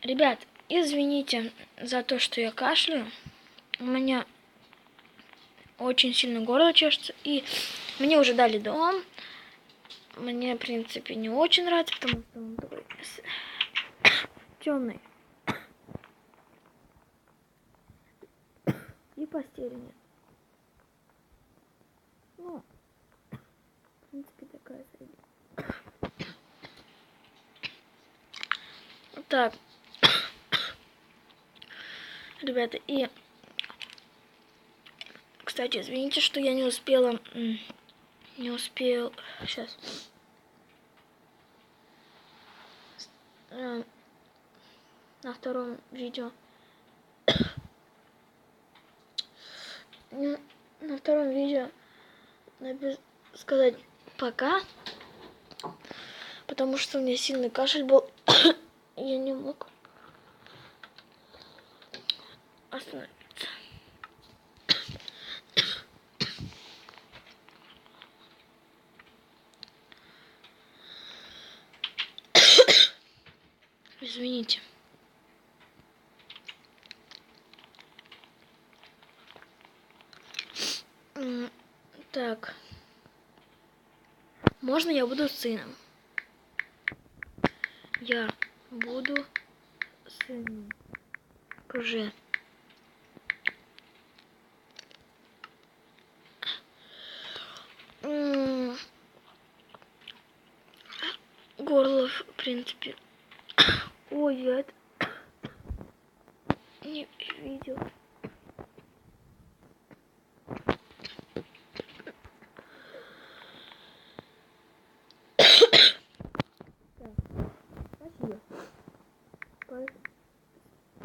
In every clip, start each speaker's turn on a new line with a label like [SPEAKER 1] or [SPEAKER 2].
[SPEAKER 1] Ребят, извините за то, что я кашляю. У меня очень сильно горло чешется. И мне уже дали дом. Мне, в принципе, не очень нравится, потому что он такой темный. И постели нет. Ну, в принципе, такая средняя. Так. Ребята, и... Кстати, извините, что я не успела... Не успел... Сейчас. На втором видео. На втором видео сказать пока. Потому что у меня сильный кашель был. Я не мог остановиться. Извините. Так. Можно я буду сыном? Я буду сыном. Уже. Горло, в принципе. Ой, я это не видел. Спасибо.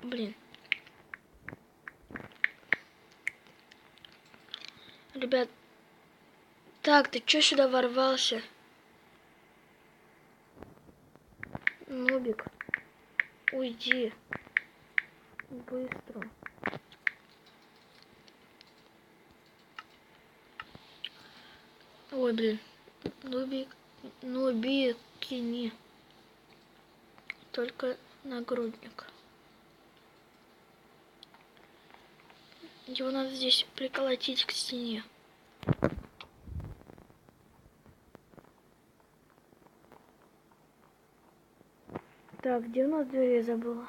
[SPEAKER 1] Блин. Ребят. Так, ты чё сюда ворвался? Нубик. Уйди. Быстро. Ой, блин. Нубикини. Только нагрудник. Его надо здесь приколотить к стене. Так, где у нас дверь, я забыла.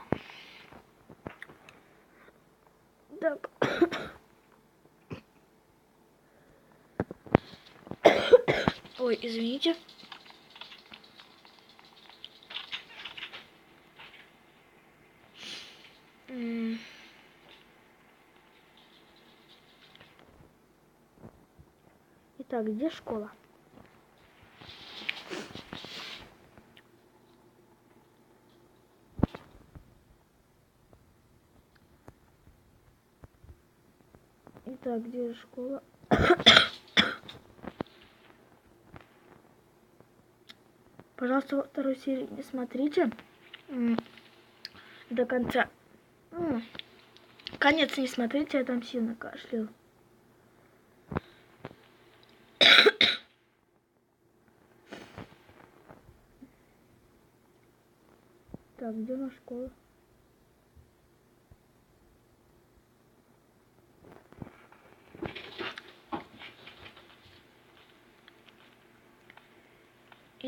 [SPEAKER 1] Так. Ой, извините. Итак, где школа? Итак, где школа? Пожалуйста, во второй серии не смотрите до конца. Конец не смотрите, я там сильно кашлял. Так, где у нас школа?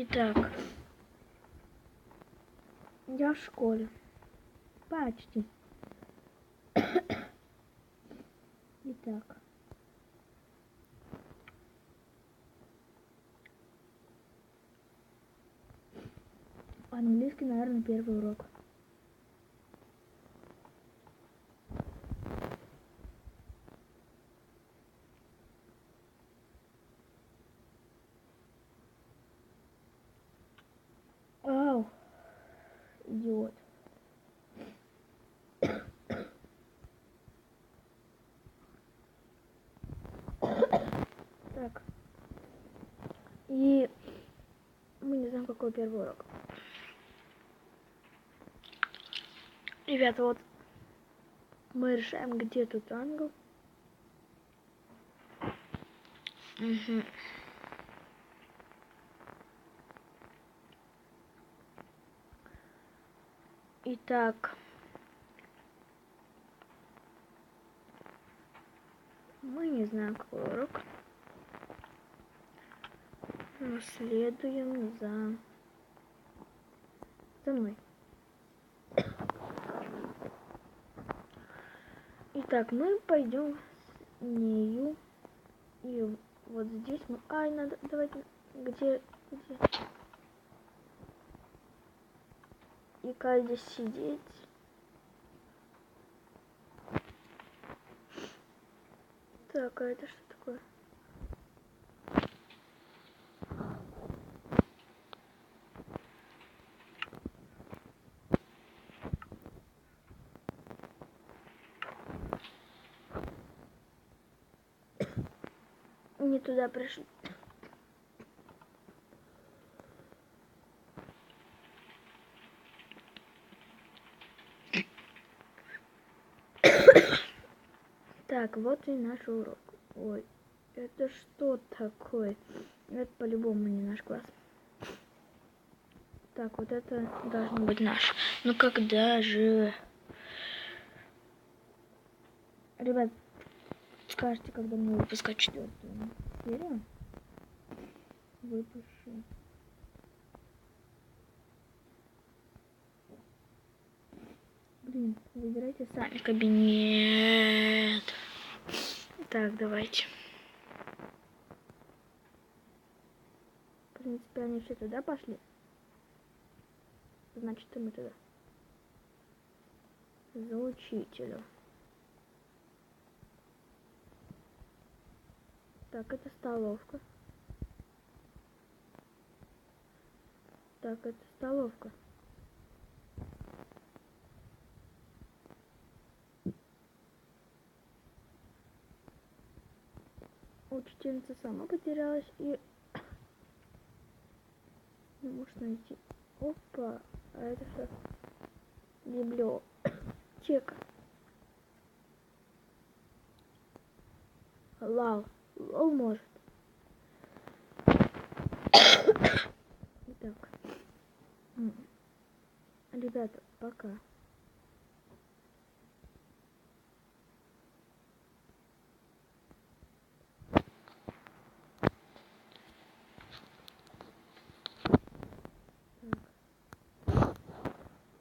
[SPEAKER 1] Итак, я в школе. Почти. Итак. Английский, наверное, первый урок. Ау, идиот. Так. И мы не знаем, какой первый урок. Ребята, вот мы решаем, где тут ангел. Угу. Итак, мы не знаем, какой урок. Но следуем за мной. Итак, мы пойдем с нею. И вот здесь мы... Ай, надо... Давайте... Где? И как здесь сидеть? Так, а это что такое? Не туда пришли. Так, вот и наш урок. Ой, это что такое? Это по-любому не наш класс. Так, вот это должно быть наш. Ну когда же? Ребят, скажите, когда мне выпускать 4-ю серию? Выпущу. Блин, выбирайте сами кабинет. Так, давайте. В принципе, они все туда пошли. Значит, и мы туда. За учителя. Так, это столовка. Так, это столовка. Учительница сама потерялась и не может найти. Опа, а это что? Библиотека. Лол может. Итак. Ребята, пока.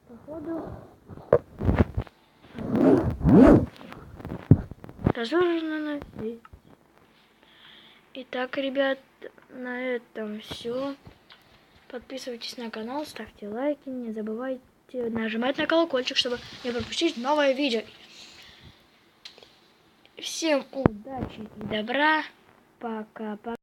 [SPEAKER 1] Походу разложено. Итак, ребят, на этом все. Подписывайтесь на канал, ставьте лайки, не забывайте нажимать на колокольчик, чтобы не пропустить новое видео. Всем удачи и добра. Пока-пока.